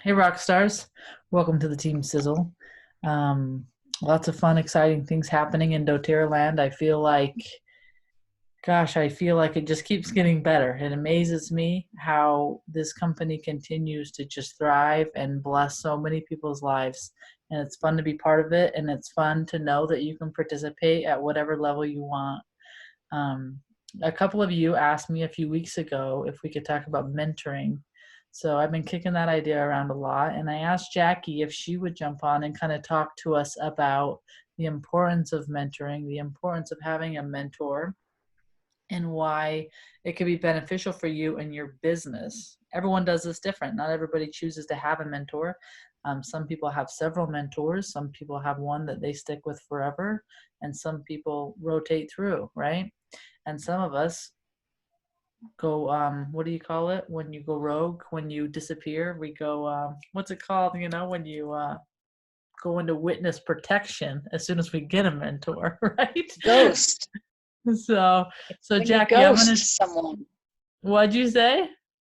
Hey, rock stars. Welcome to the Team Sizzle. Um, Lots of fun, exciting things happening in doTERRA land. I feel like it just keeps getting better. It amazes me how this company continues to just thrive and bless so many people's lives. And it's fun to be part of it, and it's fun to know that you can participate at whatever level you want. Um, a couple of you asked me a few weeks ago if we could talk about mentoring. So I've been kicking that idea around a lot. And I asked Jackie if she would jump on and kind of talk to us about the importance of mentoring, the importance of having a mentor, and why it could be beneficial for you and your business. Everyone does this different. Not everybody chooses to have a mentor. Some people have several mentors. Some people have one that they stick with forever, and some people rotate through, right? And some of us go, what do you call it when you go rogue, when you disappear? We go, what's it called? When you go into witness protection as soon as we get a mentor, right? Ghost. So, so When you Jackie, I'm gonna. ghost someone. What'd you say?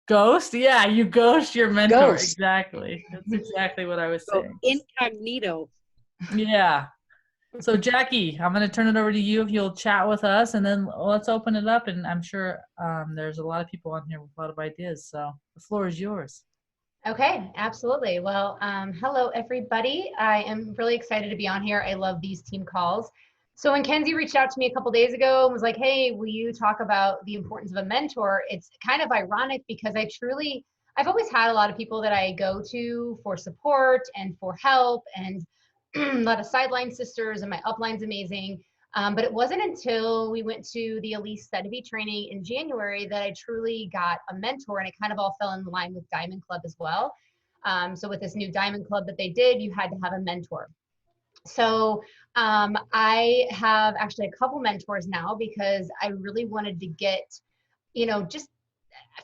Ghost? Yeah, you ghost your mentor. Ghost. Exactly. That's exactly what I was Go saying. incognito. Yeah. So Jackie, I'm going to turn it over to you if you'll chat with us, and then let's open it up. And I'm sure there's a lot of people on here with a lot of ideas. So the floor is yours. Okay, absolutely. Well, hello everybody. I am really excited to be on here. I love these team calls. So when Kenzie reached out to me a couple days ago and was like, "Hey, will you talk about the importance of a mentor?" It's kind of ironic because I've always had a lot of people that I go to for support and for help, and a lot of sideline sisters, and my upline's amazing. But it wasn't until we went to the Elise Sedivy training in January that I truly got a mentor, and it kind of all fell in line with Diamond Club as well. So with this new Diamond Club that they did, you had to have a mentor. So I have actually a couple mentors now because I really wanted to get, just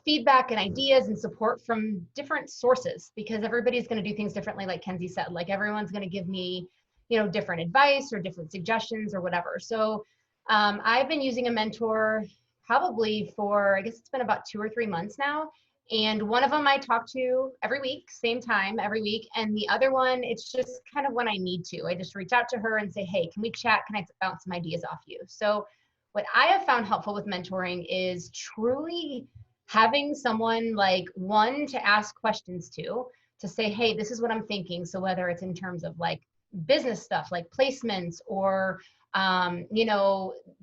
feedback and ideas and support from different sources, because everybody's going to do things differently. Like Kenzie said, like everyone's going to give me, different advice or different suggestions or whatever. So I've been using a mentor probably for, I guess it's been about 2 or 3 months now. And one of them I talk to every week, same time every week. And the other one, it's just kind of when I need to. I just reach out to her and say, "Hey, can we chat? Can I bounce some ideas off you?" So what I have found helpful with mentoring is truly having someone, like, one, to ask questions to say, "Hey, this is what I'm thinking." So whether it's in terms of like business stuff like placements, or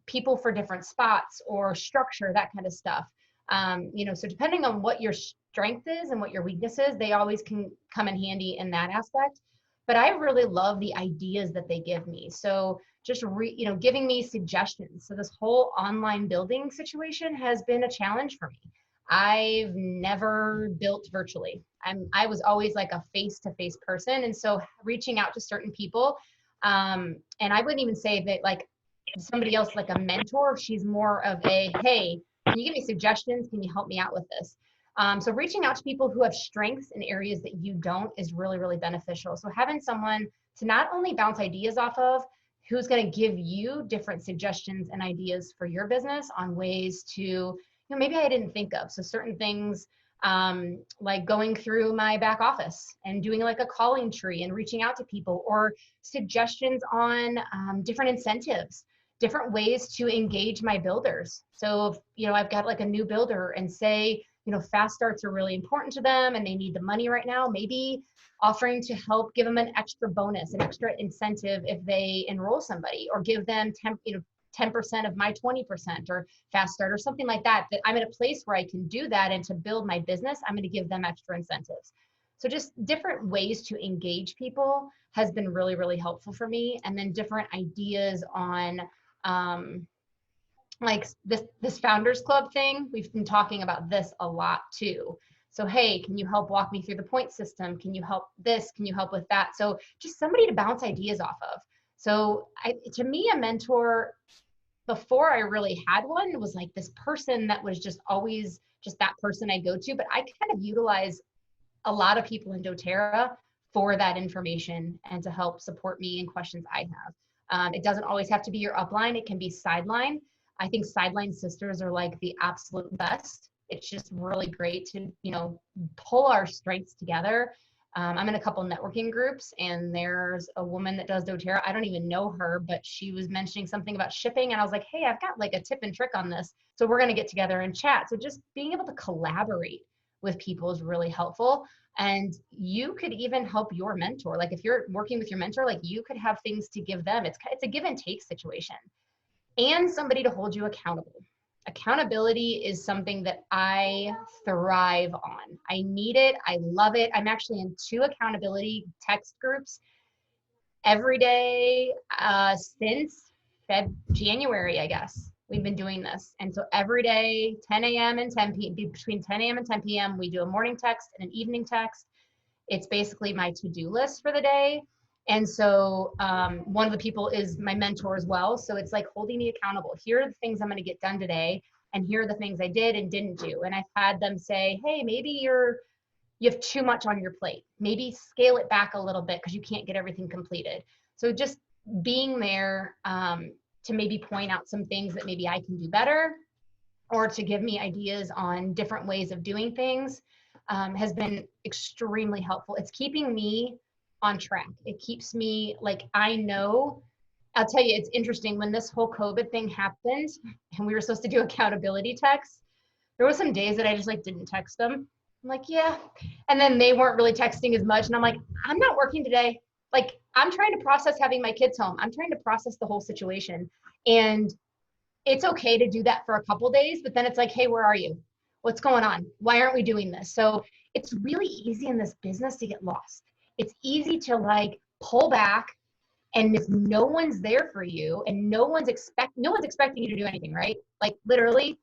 people for different spots or structure, that kind of stuff. So depending on what your strength is and what your weakness is, they always can come in handy in that aspect. But I really love the ideas that they give me. So just giving me suggestions. So this whole online building situation has been a challenge for me. I've never built virtually. I was always like a face-to-face person, and so reaching out to certain people, and I wouldn't even say that like somebody else like a mentor. She's more of a, "Hey, can you give me suggestions? Can you help me out with this?" So reaching out to people who have strengths in areas that you don't is really, really beneficial. So having someone to not only bounce ideas off of, who's going to give you different suggestions and ideas for your business on ways to, maybe I didn't think of. So certain things, like going through my back office and doing like a calling tree and reaching out to people, or suggestions on different incentives, different ways to engage my builders. So if, I've got like a new builder and say, fast starts are really important to them and they need the money right now, maybe offering to help give them an extra bonus, an extra incentive if they enroll somebody, or give them 10% of my 20%, or fast start, or something like that, that I'm in a place where I can do that. And to build my business, I'm going to give them extra incentives. So just different ways to engage people has been really, really helpful for me. And then different ideas on like this founders club thing. We've been talking about this a lot too. So, "Hey, can you help walk me through the point system? Can you help this? Can you help with that?" So just somebody to bounce ideas off of. So to me, a mentor, before I really had one, was like this person that was just always just that person I go to. But I kind of utilize a lot of people in doTERRA for that information and to help support me in questions I have. It doesn't always have to be your upline. It can be sideline. I think sideline sisters are like the absolute best. It's just really great to, pull our strengths together I'm in a couple networking groups, and there's a woman that does doTERRA. I don't even know her, but she was mentioning something about shipping, and I was like, hey, I've got like a tip and trick on this. So we're going to get together and chat. So just being able to collaborate with people is really helpful. And you could even help your mentor. Like if you're working with your mentor, like you could have things to give them. It's a give and take situation, and somebody to hold you accountable. Accountability is something that I thrive on. I need it. I love it. I'm actually in 2 accountability text groups every day since January, I guess. We've been doing this. And so every day, 10 a.m. and 10 p.m., between 10 a.m. and 10 p.m., we do a morning text and an evening text. It's basically my to-do list for the day. And so one of the people is my mentor as well. So it's like holding me accountable. Here are the things I'm going to get done today. And here are the things I did and didn't do. And I've had them say, hey, maybe you have too much on your plate. Maybe scale it back a little bit because you can't get everything completed. So just being there to maybe point out some things that maybe I can do better, or to give me ideas on different ways of doing things has been extremely helpful. It's keeping me on track. It keeps me like, I know, I'll tell you, it's interesting when this whole COVID thing happened and we were supposed to do accountability texts, there were some days that I just like didn't text them. I'm like, yeah. And then they weren't really texting as much. And I'm like, I'm not working today. Like I'm trying to process having my kids home. I'm trying to process the whole situation. And it's okay to do that for a couple days, but then it's like, hey, where are you? What's going on? Why aren't we doing this? So it's really easy in this business to get lost. It's easy to like pull back, and if no one's there for you and no one's expecting you to do anything, right? Like literally,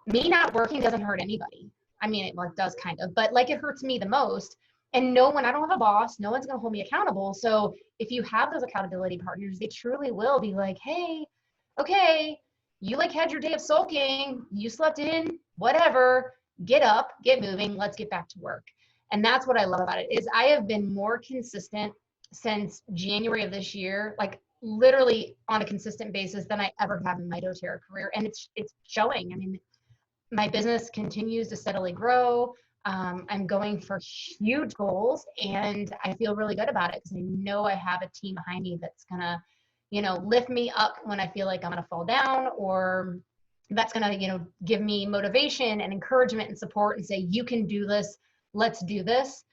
me not working doesn't hurt anybody. I mean, it like does kind of, but like it hurts me the most. And no one, I don't have a boss, no one's going to hold me accountable. So if you have those accountability partners, they truly will be like, hey, okay, you like had your day of sulking, you slept in, whatever, get up, get moving, let's get back to work. And that's what I love about it is I have been more consistent since January of this year, like literally on a consistent basis than I ever have in my doTERRA career. And it's showing. I mean, my business continues to steadily grow. I'm going for huge goals, and I feel really good about it because I know I have a team behind me that's gonna, lift me up when I feel like I'm gonna fall down, or that's gonna, give me motivation and encouragement and support and say, you can do this, let's do this.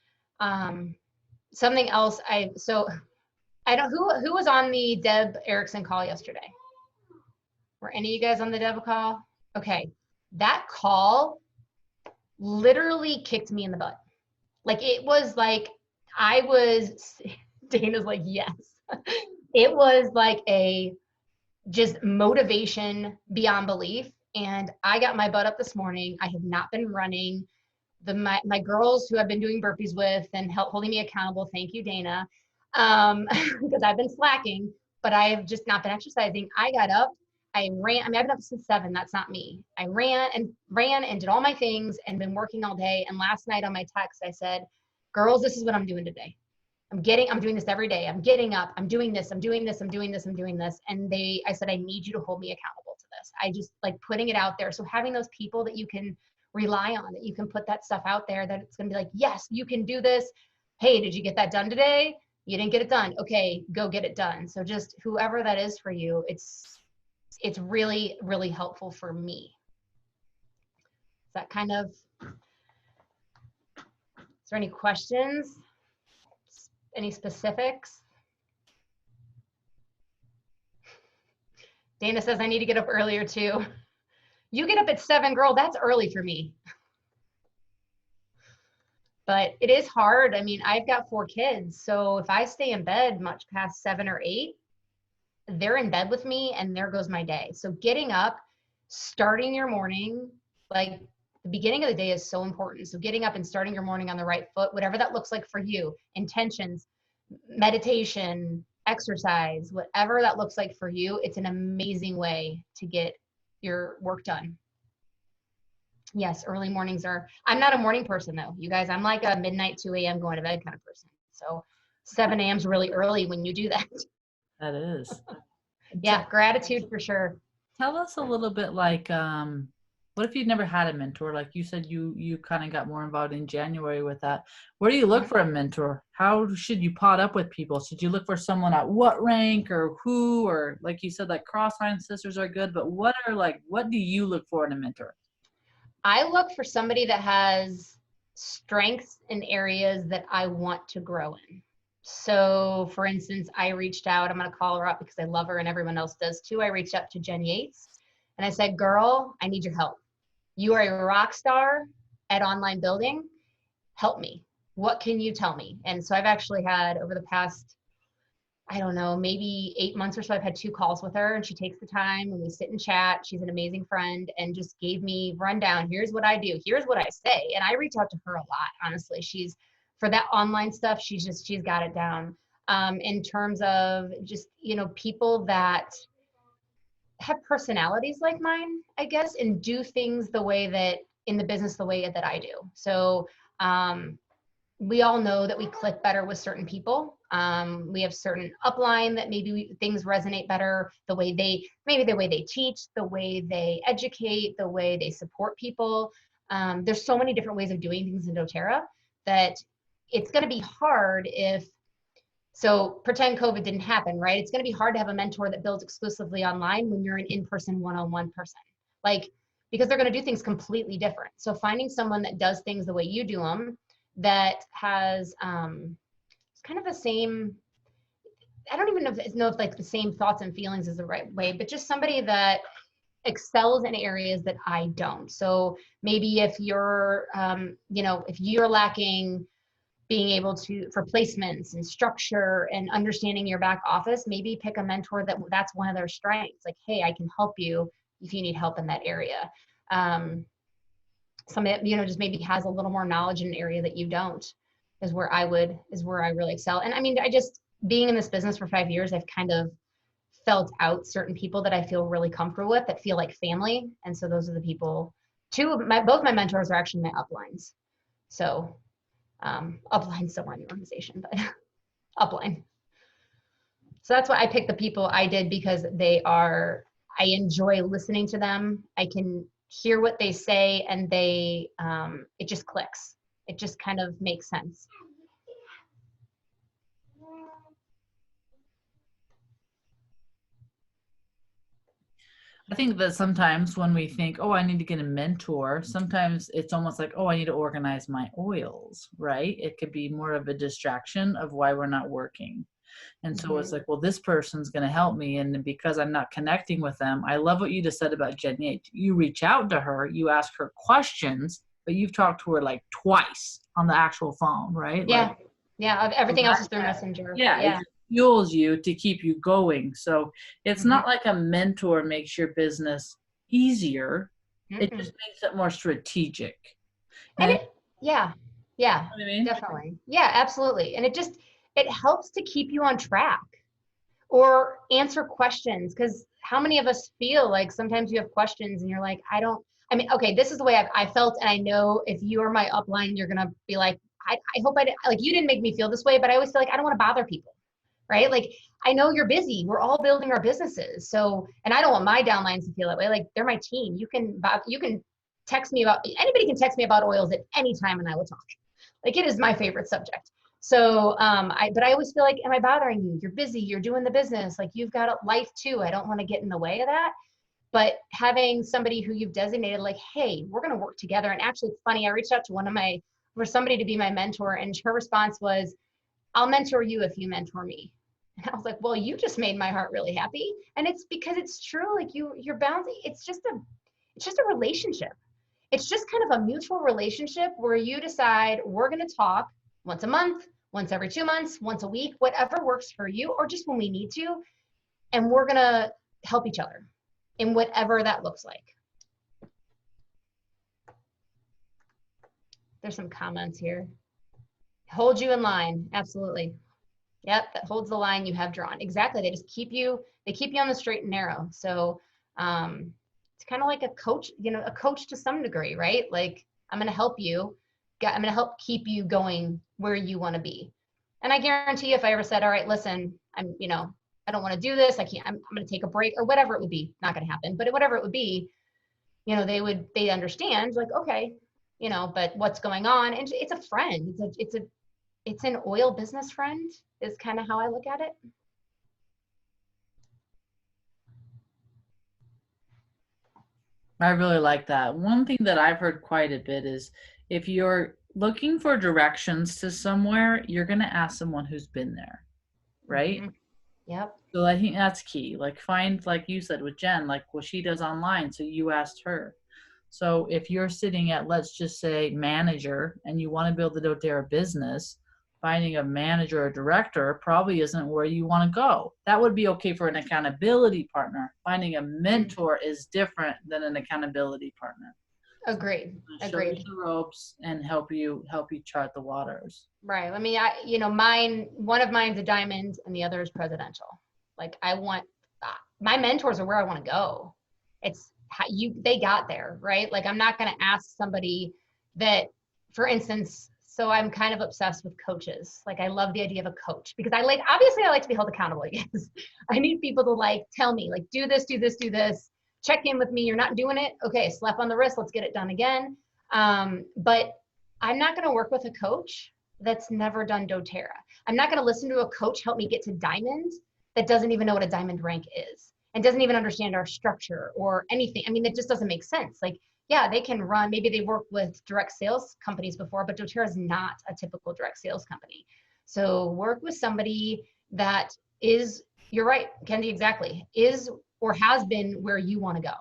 Something else I don't, who was on the Deb Erickson call yesterday? Were any of you guys on the Deb call? Okay. That call literally kicked me in the butt. Like it was like Dana's like, yes. It was like a just motivation beyond belief. And I got my butt up this morning. I have not been running. My girls who I've been doing burpees with and holding me accountable, thank you, Dana, because I've been slacking, but I've just not been exercising. I got up, I ran. I mean, I've been up since 7. That's not me. I ran and did all my things and been working all day. And last night on my text, I said, girls, this is what I'm doing today. I'm doing this every day. I'm getting up. I'm doing this. I'm doing this. I'm doing this. I'm doing this. And I said, I need you to hold me accountable to this. I just like putting it out there. So having those people that you can rely on, that you can put that stuff out there, that it's going to be like, yes, you can do this. Hey, did you get that done today? You didn't get it done. Okay, go get it done. So just whoever that is for you, it's really, really helpful for me. Is that kind of, is there any questions? Any specifics? Dana says I need to get up earlier too. You get up at 7, girl, that's early for me. But it is hard. I mean, I've got 4 kids. So if I stay in bed much past 7 or 8, they're in bed with me and there goes my day. So getting up, starting your morning, like the beginning of the day is so important. So getting up and starting your morning on the right foot, whatever that looks like for you, intentions, meditation, exercise, whatever that looks like for you, it's an amazing way to get your work done. Yes, early mornings I'm not a morning person though, you guys. I'm like a midnight, 2 a.m. going to bed kind of person. So 7 a.m. is really early when you do that. That is. Yeah, gratitude for sure. Tell us a little bit like What if you'd never had a mentor? Like you said, you kind of got more involved in January with that. Where do you look for a mentor? How should you pot up with people? Should you look for someone at what rank or who, or like you said, like cross-line sisters are good, but what do you look for in a mentor? I look for somebody that has strengths in areas that I want to grow in. So, for instance, I reached out, I'm going to call her up because I love her and everyone else does too. I reached out to Jen Yates and I said, girl, I need your help. You are a rock star at online building. Help me. What can you tell me? And so I've actually had over the past, I don't know, maybe 8 months or so, I've had 2 calls with her and she takes the time and we sit and chat. She's an amazing friend and just gave me rundown. Here's what I do. Here's what I say. And I reach out to her a lot, honestly. She's for that online stuff. She's got it down. In terms of just, people that have personalities like mine, I guess, and do things the way that in the business, the way that I do. So, we all know that we click better with certain people. We have certain upline that maybe things resonate better, the way they teach, the way they educate, the way they support people. There's so many different ways of doing things in doTERRA that it's going to be hard so pretend COVID didn't happen, right? It's going to be hard to have a mentor that builds exclusively online when you're an in-person one-on-one person. Like, because they're going to do things completely different. So finding someone that does things the way you do them, that has kind of the same, I don't even know if like the same thoughts and feelings is the right way, but just somebody that excels in areas that I don't. So maybe if you're, if you're lacking being able to, for placements and structure and understanding your back office, maybe pick a mentor that's one of their strengths. Like, hey, I can help you if you need help in that area. Somebody that, just maybe has a little more knowledge in an area that you don't is where I really excel. And I mean, being in this business for 5 years, I've kind of felt out certain people that I feel really comfortable with, that feel like family. And so those are the people. Both my mentors are actually my uplines. So upline's somewhere in the organization, but upline. So that's why I picked the people I did, because I enjoy listening to them. I can hear what they say and it just clicks. It just kind of makes sense. I think that sometimes when we think, oh, I need to get a mentor, sometimes it's almost like, oh, I need to organize my oils, right? It could be more of a distraction of why we're not working. And so it's like, well, this person's going to help me. And because I'm not connecting with them, I love what you just said about Jen Yates. You reach out to her, you ask her questions, but you've talked to her like twice on the actual phone, right? Yeah. Like, yeah. Everything else is through Messenger. Yeah. It fuels you to keep you going. So it's not like a mentor makes your business easier. It just makes it more strategic. And yeah, you know what I mean? definitely. Yeah, absolutely. And it helps to keep you on track or answer questions. Because how many of us feel like sometimes you have questions and you're like, okay, this is the way I felt. And I know if you are my upline, you're going to be like, I hope you didn't make me feel this way, but I always feel like I don't want to bother people, right? Like, I know you're busy. We're all building our businesses. So, and I don't want my downlines to feel that way. Like, they're my team. You can text me anybody can text me about oils at any time and I will talk. Like, it is my favorite subject. So, but I always feel like, am I bothering you? You're busy. You're doing the business. Like, you've got a life too. I don't want to get in the way of that. But having somebody who you've designated, like, hey, we're going to work together. And actually, it's funny. I reached out to for somebody to be my mentor, and her response was, I'll mentor you if you mentor me. And I was like, well, you just made my heart really happy. And it's because it's true. Like, you're bouncing. It's just a relationship. It's just kind of a mutual relationship where you decide, we're going to talk once a month, once every 2 months, once a week, whatever works for you, or just when we need to. And we're going to help each other in whatever that looks like. There's some comments here. Hold you in line. Absolutely. Yep, that holds the line you have drawn. Exactly. They just keep you on the straight and narrow. So it's kind of like a coach, a coach to some degree, right? Like, I'm going to help you. I'm going to help keep you going where you want to be. And I guarantee you, if I ever said, all right, listen, I don't want to do this. I'm going to take a break, or whatever it would be. Not going to happen, but whatever it would be, they understand like, okay, but what's going on? And it's a friend. It's an oil business friend is kind of how I look at it. I really like that. One thing that I've heard quite a bit is if you're looking for directions to somewhere, you're going to ask someone who's been there, right? Mm-hmm. Yep. So I think that's key. Like find, like you said with Jen, like what she does online. So you asked her. So if you're sitting at, let's just say, manager, and you want to build the doTERRA business, finding a manager or director probably isn't where you want to go. That would be okay for an accountability partner. Finding a Mm-hmm. mentor is different than an accountability partner. Agreed. Show you Agreed. the ropes and help you chart the waters. Right. I mean, one of mine's a diamond and the other is presidential. Like my mentors are where I want to go. It's how they got there, right? Like I'm not going to ask somebody that, for instance, so I'm kind of obsessed with coaches. Like I love the idea of a coach because obviously I like to be held accountable. Yes. I need people to like, tell me like, do this, do this, do this, check in with me. You're not doing it. Okay. Slap on the wrist. Let's get it done again. But I'm not going to work with a coach that's never done doTERRA. I'm not going to listen to a coach help me get to diamond that doesn't even know what a diamond rank is and doesn't even understand our structure or anything. I mean, it just doesn't make sense. Like, yeah, they can run, maybe they worked with direct sales companies before, but doTERRA is not a typical direct sales company. So work with somebody that is, you're right, Kendi, exactly, is or has been where you want to go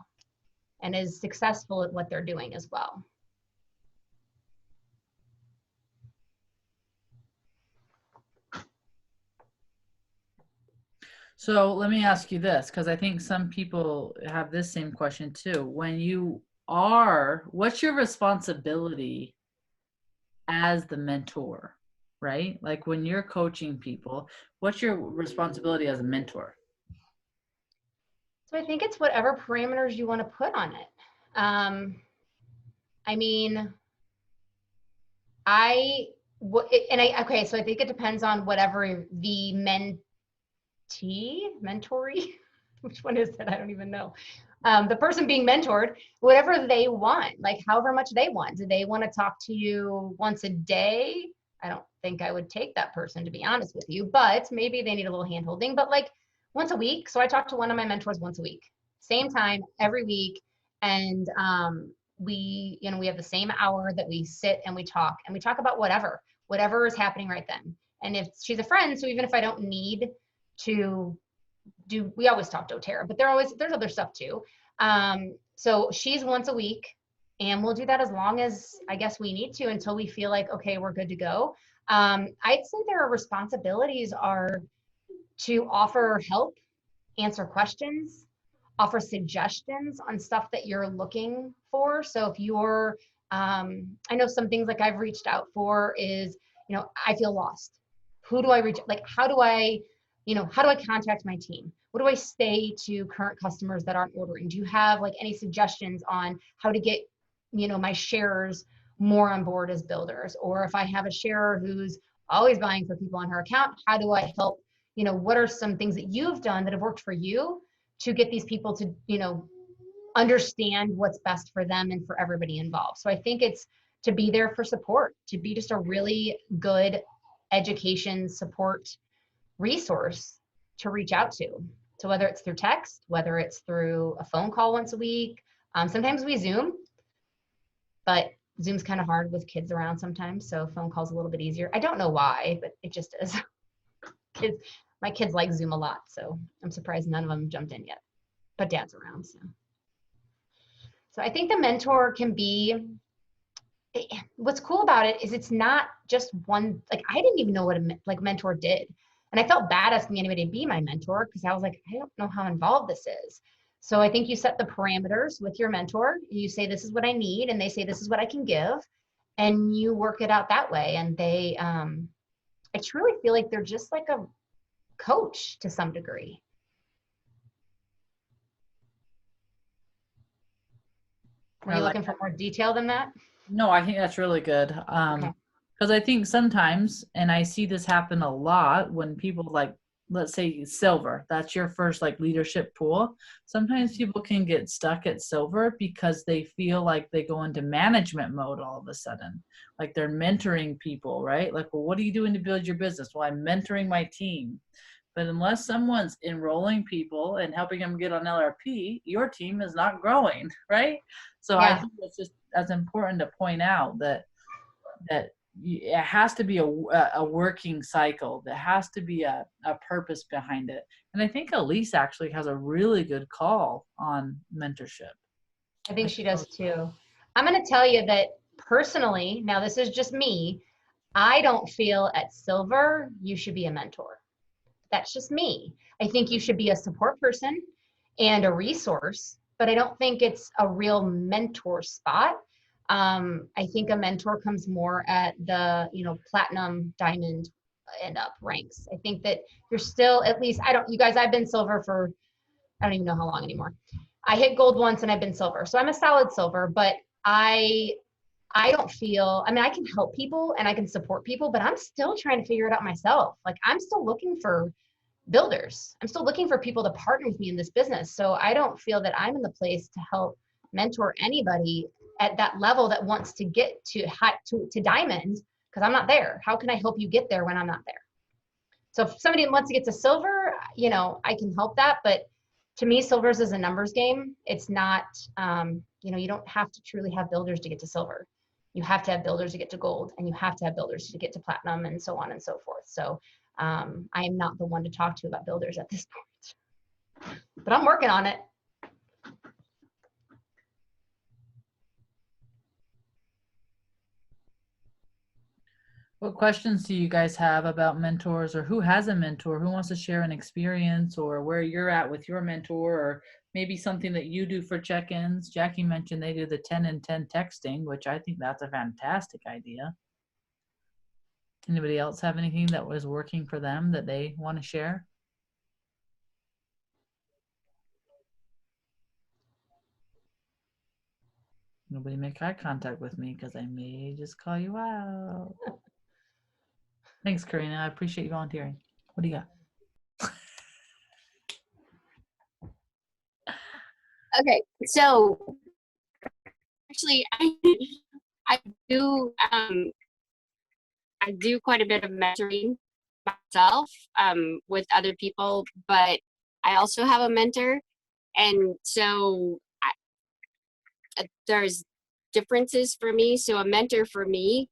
and is successful at what they're doing as well. So let me ask you this, because I think some people have this same question too. What's your responsibility as the mentor, right? Like when you're coaching people, what's your responsibility as a mentor? So I think it's whatever parameters you want to put on it. I mean, okay, so I think it depends on whatever the mentoree, which one is it? I don't even know. The person being mentored, whatever they want, like however much they want. Do they want to talk to you once a day? I don't think I would take that person, to be honest with you, but maybe they need a little hand holding, but like once a week. So I talk to one of my mentors once a week, same time every week. And we have the same hour that we sit and we talk about whatever is happening right then. And if she's a friend, so even if I don't need to we always talk doTERRA, but there's other stuff too. So she's once a week and we'll do that as long as I guess we need to until we feel like, okay, we're good to go. I'd say their responsibilities are to offer help, answer questions, offer suggestions on stuff that you're looking for. So if you're, I know some things like I've reached out for is, I feel lost. Who do I reach? Like, how do I contact my team? What do I say to current customers that aren't ordering? Do you have like any suggestions on how to get, my sharers more on board as builders? Or if I have a sharer who's always buying for people on her account, how do I help? What are some things that you've done that have worked for you to get these people to, understand what's best for them and for everybody involved? So I think it's to be there for support, to be just a really good education support resource to reach out to. So whether it's through text, whether it's through a phone call once a week, sometimes we Zoom, but Zoom's kind of hard with kids around sometimes. So phone call's a little bit easier. I don't know why, but it just is. My kids like Zoom a lot. So I'm surprised none of them jumped in yet, but dad's around. So I think the mentor can be, what's cool about it is it's not just one, like I didn't even know what a mentor did. And I felt bad asking anybody to be my mentor because I was like, I don't know how involved this is. So I think you set the parameters with your mentor. You say, this is what I need. And they say, this is what I can give. And you work it out that way. And I truly feel like they're just like a coach to some degree. Were you looking for more detail than that? No, I think that's really good. Okay. Because I think sometimes, and I see this happen a lot when people like let's say silver, that's your first like leadership pool. Sometimes people can get stuck at silver because they feel like they go into management mode all of a sudden, like they're mentoring people, right? Like, well, what are you doing to build your business? Well, I'm mentoring my team. But unless someone's enrolling people and helping them get on LRP, your team is not growing, right? So I Yeah. think it's just as important to point out that it has to be a working cycle. There has to be a purpose behind it. And I think Elise actually has a really good call on mentorship. I think she does too. I'm going to tell you that personally, now this is just me, I don't feel at silver you should be a mentor. That's just me. I think you should be a support person and a resource, but I don't think it's a real mentor spot. I think a mentor comes more at the, platinum, diamond, and up ranks. I think that you're still, at least, you guys, I've been silver for, I don't even know how long anymore. I hit gold once and I've been silver. So I'm a solid silver, but I don't feel, I mean, I can help people and I can support people, but I'm still trying to figure it out myself. Like, I'm still looking for builders. I'm still looking for people to partner with me in this business. So I don't feel that I'm in the place to help mentor anybody at that level that wants to get to diamond, because I'm not there. How can I help you get there when I'm not there? So if somebody wants to get to silver, I can help that. But to me, silvers is a numbers game. It's not, you don't have to truly have builders to get to silver. You have to have builders to get to gold, and you have to have builders to get to platinum, and so on and so forth. So I am not the one to talk to about builders at this point, but I'm working on it. What questions do you guys have about mentors, or who has a mentor? Who wants to share an experience, or where you're at with your mentor, or maybe something that you do for check-ins? Jackie mentioned they do the 10 and 10 texting, which I think that's a fantastic idea. Anybody else have anything that was working for them that they want to share? Nobody make eye contact with me because I may just call you out. Thanks, Karina. I appreciate you volunteering. What do you got? Okay, so actually, I do I do quite a bit of mentoring myself with other people, but I also have a mentor, and so there's differences for me. So a mentor for me,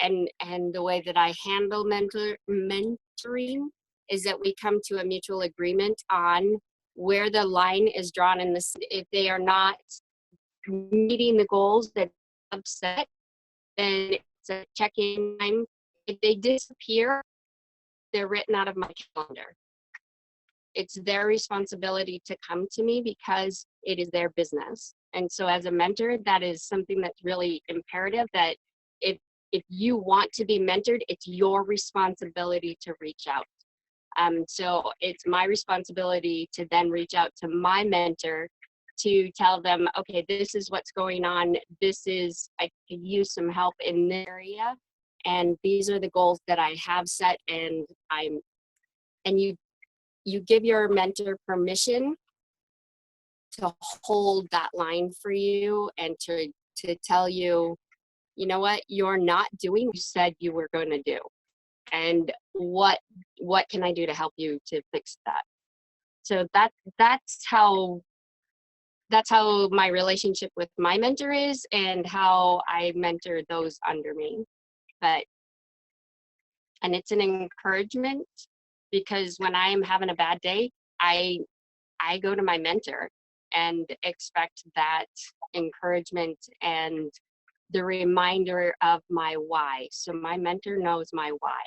and the way that I handle mentoring is that we come to a mutual agreement on where the line is drawn in this. If they are not meeting the goals that I've set, then it's a check-in time. If they disappear, they're written out of my calendar. It's their responsibility to come to me because it is their business. And so as a mentor, that is something that's really imperative, that if you want to be mentored, it's your responsibility to reach out. So it's my responsibility to then reach out to my mentor to tell them, okay, this is what's going on. I could use some help in this area. And these are the goals that I have set. And you give your mentor permission to hold that line for you and to tell you, you know what, you're not doing what you said you were going to do. And what can I do to help you to fix that? So that's how my relationship with my mentor is, and how I mentor those under me. And it's an encouragement, because when I am having a bad day, I go to my mentor and expect that encouragement and the reminder of my why. So my mentor knows my why.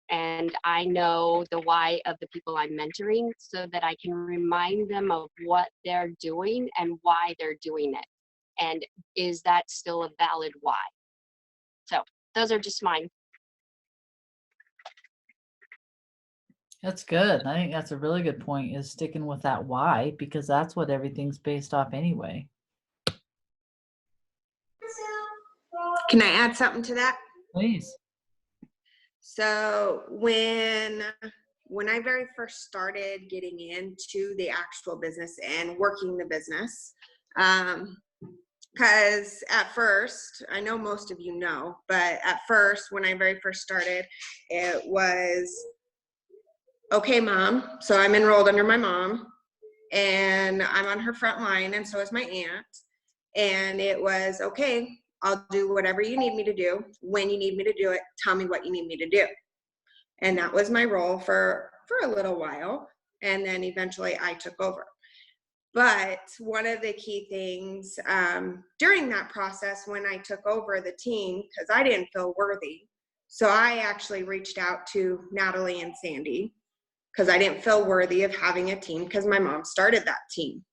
And I know the why of the people I'm mentoring, so that I can remind them of what they're doing and why they're doing it. And is that still a valid why? So those are just mine. That's good. I think that's a really good point, is sticking with that why, because that's what everything's based off anyway. Can I add something to that? Please. So when when I very first started getting into the actual business and working the business, because at first, I know most of you know, but at first, when I very first started, it was, okay, mom, so I'm enrolled under my mom, and I'm on her front line, and so is my aunt, and it was, okay, I'll do whatever you need me to do. When you need me to do it, tell me what you need me to do. And that was my role for a little while, and then eventually I took over. But one of the key things during that process when I took over the team, because I didn't feel worthy, so I actually reached out to Natalie and Sandy because I didn't feel worthy of having a team because my mom started that team.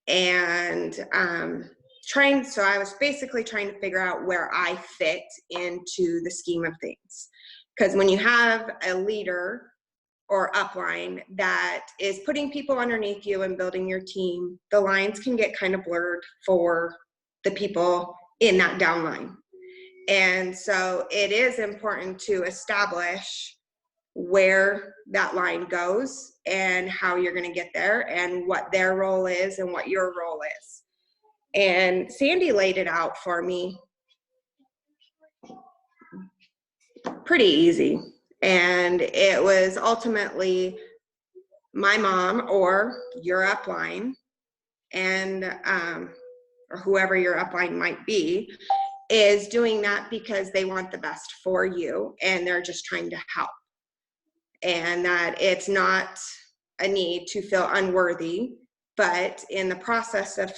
And so I was basically trying to figure out where I fit into the scheme of things. Because when you have a leader or upline that is putting people underneath you and building your team, the lines can get kind of blurred for the people in that downline. And so it is important to establish where that line goes and how you're going to get there and what their role is and what your role is. And Sandy laid it out for me pretty easy. And it was ultimately my mom or your upline, and or whoever your upline might be, is doing that because they want the best for you and they're just trying to help. And that it's not a need to feel unworthy, but in the process of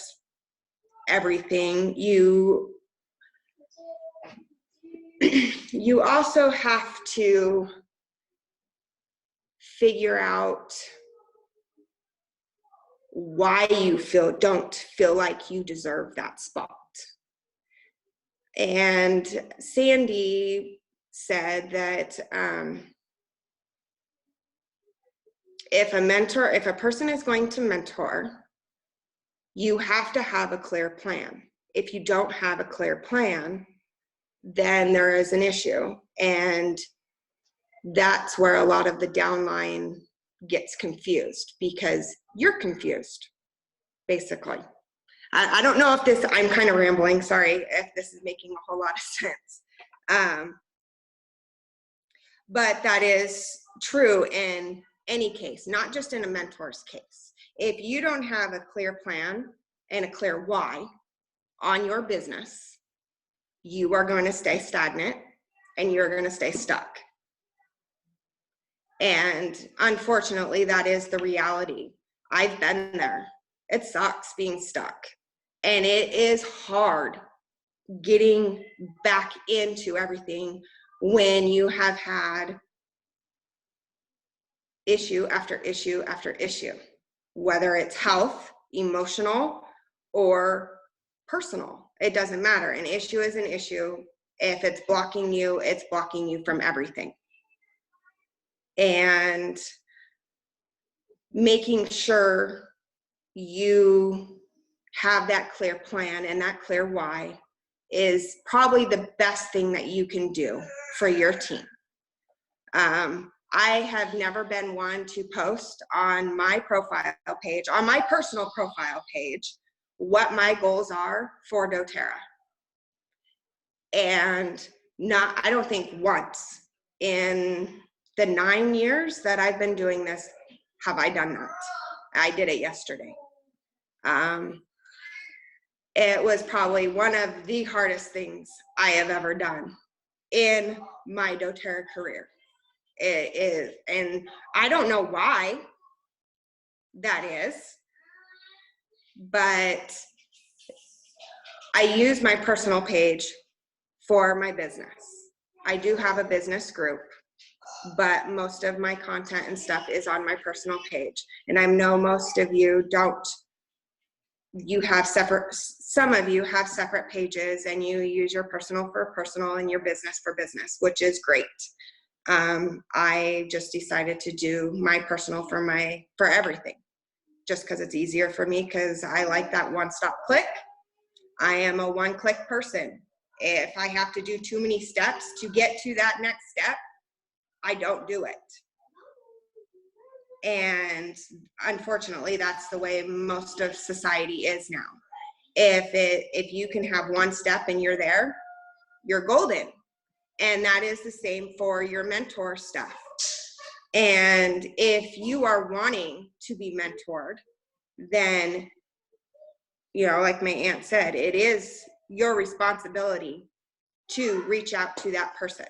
everything, you also have to figure out why you don't feel like you deserve that spot. And Sandy said that if a person is going to mentor, you have to have a clear plan. If you don't have a clear plan, then there is an issue. And that's where a lot of the downline gets confused because you're confused, basically. I don't know if I'm kind of rambling, sorry if this is making a whole lot of sense. But that is true in any case, not just in a mentor's case. If you don't have a clear plan and a clear why on your business, you are going to stay stagnant and you're going to stay stuck. And unfortunately, that is the reality. I've been there. It sucks being stuck. And it is hard getting back into everything when you have had issue after issue after issue, whether it's health, emotional, or personal. It doesn't matter. An issue is an issue. If it's blocking you, it's blocking you from everything. And making sure you have that clear plan and that clear why is probably the best thing that you can do for your team. I have never been one to post on my profile page, on my personal profile page, what my goals are for doTERRA. And I don't think once in the 9 years that I've been doing this have I done that. I did it yesterday. It was probably one of the hardest things I have ever done in my doTERRA career. It is, and I don't know why that is, but I use my personal page for my business. I do have a business group, but most of my content and stuff is on my personal page. And I know most of you don't. Some of you have separate pages and you use your personal for personal and your business for business, which is great. I just decided to do my personal for everything, just because it's easier for me, because I like that one-stop click. I am a one-click person. If I have to do too many steps to get to that next step, I don't do it. And unfortunately, that's the way most of society is now. If you can have one step and you're there, you're golden. And that is the same for your mentor stuff. And if you are wanting to be mentored, then, you know, like my aunt said, it is your responsibility to reach out to that person.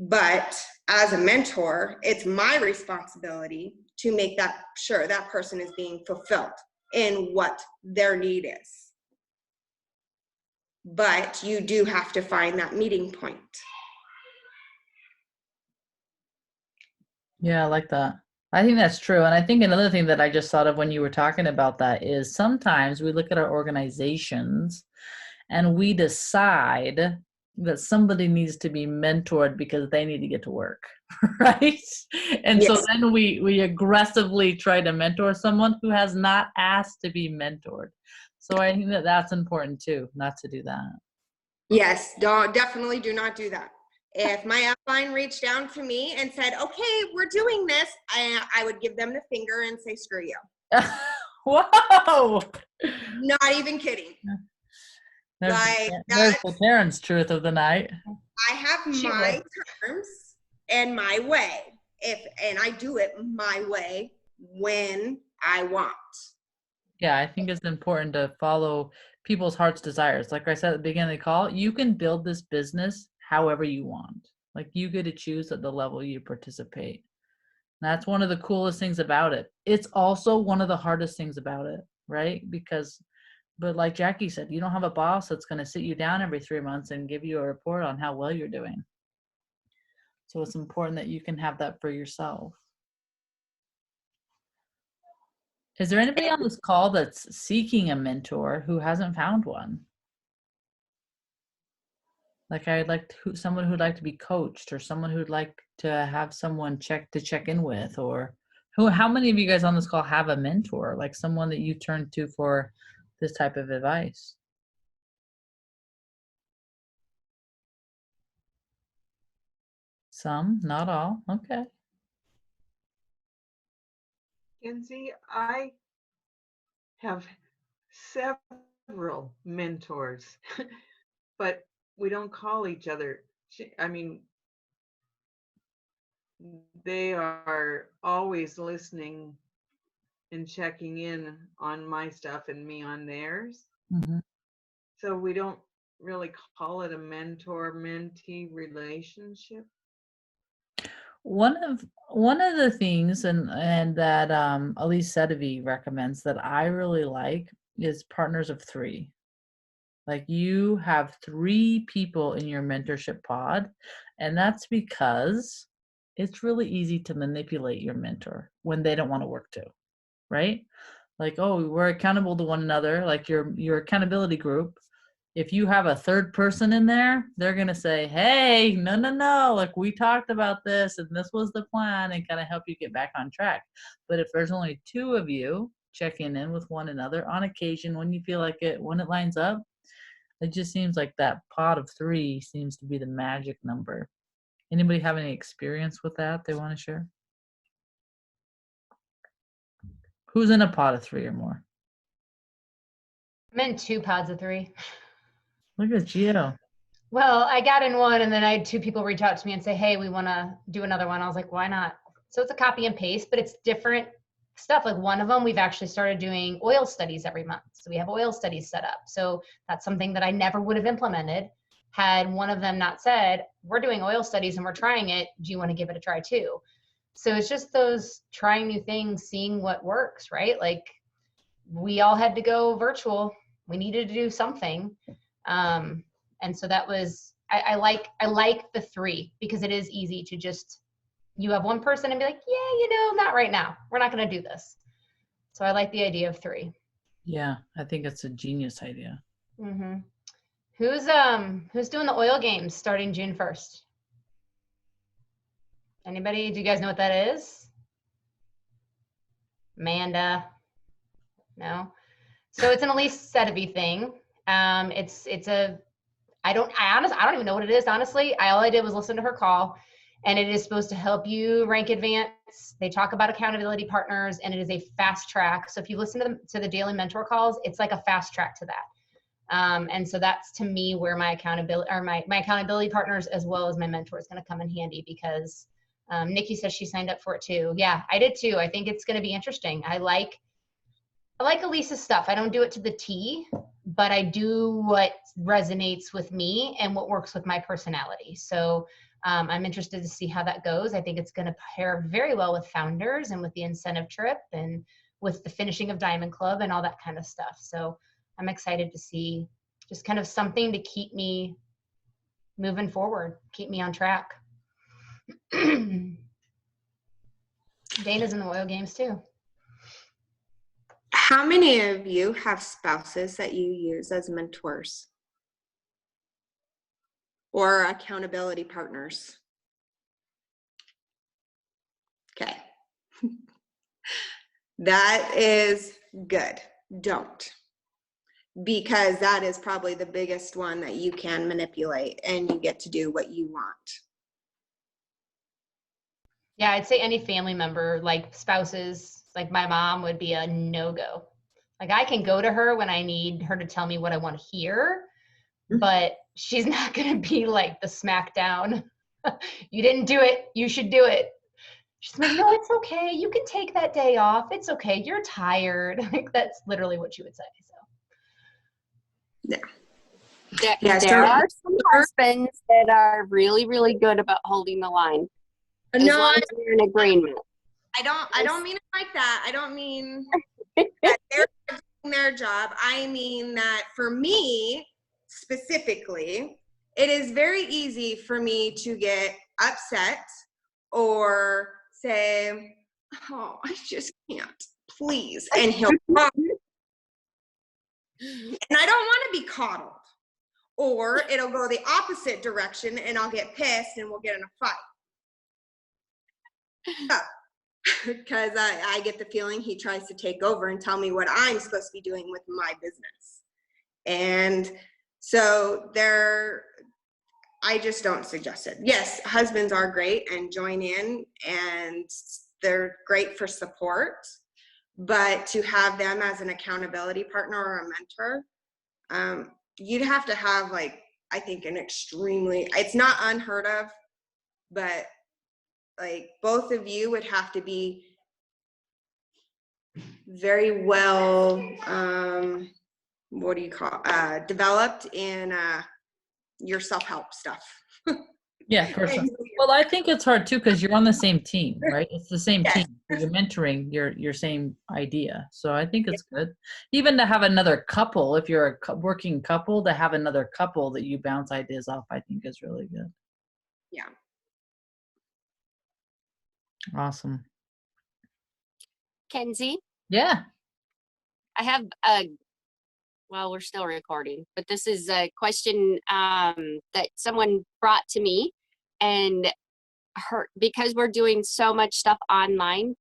But as a mentor, it's my responsibility to make that sure that person is being fulfilled in what their need is. But you do have to find that meeting point. Yeah, I like that. I think that's true. And I think another thing that I just thought of when you were talking about that is sometimes we look at our organizations and we decide that somebody needs to be mentored because they need to get to work, right? And so Yes. then we aggressively try to mentor someone who has not asked to be mentored. So I think that that's important too, not to do that. Yes, definitely do not do that. If my upline reached down to me and said, okay, we're doing this, I would give them the finger and say, screw you. Whoa! Not even kidding. There's That's, the parents' truth of the night. I have my terms and my way. And I do it my way when I want. Yeah, I think it's important to follow people's heart's desires. Like I said at the beginning of the call, you can build this business however you want. Like you get to choose at the level you participate. And that's one of the coolest things about it. It's also one of the hardest things about it, right? But like Jackie said, you don't have a boss that's going to sit you down every 3 months and give you a report on how well you're doing. So it's important that you can have that for yourself. Is there anybody on this call that's seeking a mentor who hasn't found one? Like I'd like someone who'd like to be coached, or someone who'd like to have someone check in with, or how many of you guys on this call have a mentor, like someone that you turn to for this type of advice? Some, not all. Okay. Kenzie, I have several mentors, but we don't call each other. I mean, they are always listening and checking in on my stuff and me on theirs. Mm-hmm. So we don't really call it a mentor-mentee relationship. One of the things and that Elise Sedevi recommends that I really like is partners of 3. Like you have 3 people in your mentorship pod, and that's because it's really easy to manipulate your mentor when they don't want to work too, right? Like, oh, we're accountable to one another, like your accountability group. If you have a 3rd person in there, they're going to say, hey, no, like we talked about this and this was the plan, and kind of help you get back on track. But if there's only 2 of you checking in with one another on occasion when you feel like it, when it lines up, it just seems like that pot of 3 seems to be the magic number. Anybody have any experience with that they want to share? Who's in a pot of 3 or more? I'm in 2 pods of 3. Look at you. Well, I got in one and then I had 2 people reach out to me and say, hey, we want to do another one. I was like, why not? So it's a copy and paste, but it's different stuff. Like one of them, we've actually started doing oil studies every month. So we have oil studies set up. So that's something that I never would have implemented had one of them not said, we're doing oil studies and we're trying it. Do you want to give it a try too? So it's just those trying new things, seeing what works, right? Like we all had to go virtual. We needed to do something. And so that was, I like the 3 because it is easy to just, you have one person and be like, yeah, not right now. We're not going to do this. So I like the idea of 3. Yeah, I think it's a genius idea. Mm-hmm. Who's doing the oil games starting June 1st? Anybody? Do you guys know what that is? Amanda? No? So it's an Elise Sedevi thing. I don't even know what it is, honestly. All I did was listen to her call, and it is supposed to help you rank advance They talk about accountability partners, and it is a fast track. So if you listen to the daily mentor calls, it's like a fast track to that. And so that's, to me, where my accountability, or my accountability partners as well as my mentor is going to come in handy, because Nikki says she signed up for it too. Yeah, I did too. I think it's going to be interesting. I like Elisa's stuff. I don't do it to the T, but I do what resonates with me and what works with my personality. So I'm interested to see how that goes. I think it's going to pair very well with founders and with the incentive trip and with the finishing of Diamond Club and all that kind of stuff. So I'm excited to see just kind of something to keep me moving forward, keep me on track. Dana's in the oil games too. How many of you have spouses that you use as mentors or accountability partners? Okay. That is good. Don't. Because that is probably the biggest one that you can manipulate, and you get to do what you want. Yeah, I'd say any family member, like spouses, like my mom, would be a no-go. Like, I can go to her when I need her to tell me what I want to hear, but she's not going to be like the smackdown. You didn't do it. You should do it. She's like, no, it's okay. You can take that day off. It's okay. You're tired. Like, that's literally what she would say. So. Yeah. There are some husbands that are really, really good about holding the line. As long as we're in agreement. I don't mean it like that. I don't mean that they're doing their job. I mean that for me specifically, it is very easy for me to get upset or say, oh, I just can't, please. And he'll and I don't want to be coddled. Or it'll go the opposite direction and I'll get pissed and we'll get in a fight. Because I get the feeling he tries to take over and tell me what I'm supposed to be doing with my business. And so I just don't suggest it. Yes, husbands are great and join in, and they're great for support. But to have them as an accountability partner or a mentor, you'd have to have, like, I think it's not unheard of, but like both of you would have to be very well, developed in your self-help stuff. Yeah, for sure. Well, I think it's hard too because you're on the same team, right? It's the same team. You're mentoring your same idea. So I think it's good. Even to have another couple, if you're a working couple, to have another couple that you bounce ideas off, I think is really good. Yeah. Awesome. Kenzie, Yeah. I have we're still recording, but this is a question that someone brought to me, and because we're doing so much stuff online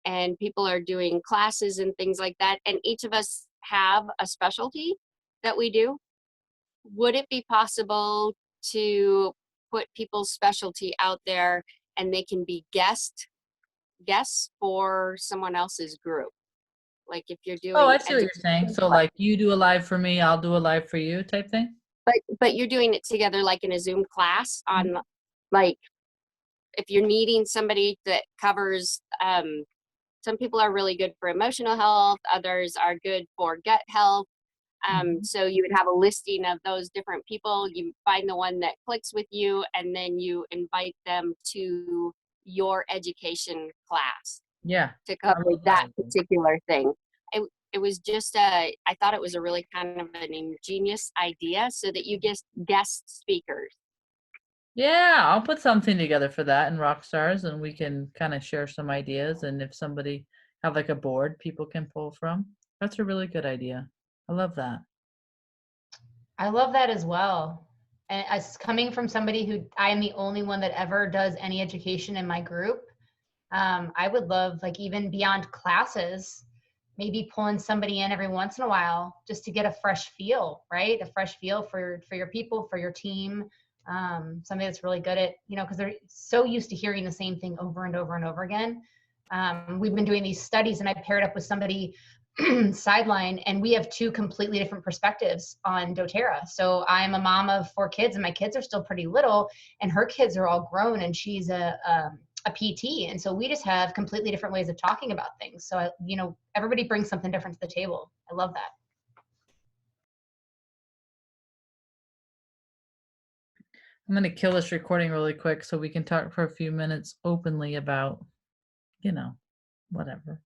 and people are doing classes and things like that, and each of us have a specialty that we do, would it be possible to put people's specialty out there and they can be guests for someone else's group? Like if you're doing, I see what you're saying. So like you do a live for me, I'll do a live for you type thing. But you're doing it together, like in a Zoom class on, like, if you're needing somebody that covers, some people are really good for emotional health, others are good for gut health. So you would have a listing of those different people. You find the one that clicks with you, and then you invite them to your education class. Yeah. To cover that particular thing. It was just I thought it was a really kind of an ingenious idea, so that you get guest speakers. Yeah, I'll put something together for that in Rockstars, and we can kind of share some ideas. And if somebody have like a board people can pull from, that's a really good idea. I love that. I love that as well. And as coming from somebody who I am the only one that ever does any education in my group, I would love, like, even beyond classes, maybe pulling somebody in every once in a while just to get a fresh feel, right? A fresh feel for your people, for your team. somebody that's really good at, because they're so used to hearing the same thing over and over and over again. We've been doing these studies, and I paired up with somebody sideline, and we have two completely different perspectives on doTERRA. So I'm a mom of 4 kids, and my kids are still pretty little, and her kids are all grown, and she's a PT. And so we just have completely different ways of talking about things. So, everybody brings something different to the table. I love that. I'm going to kill this recording really quick so we can talk for a few minutes openly about, whatever.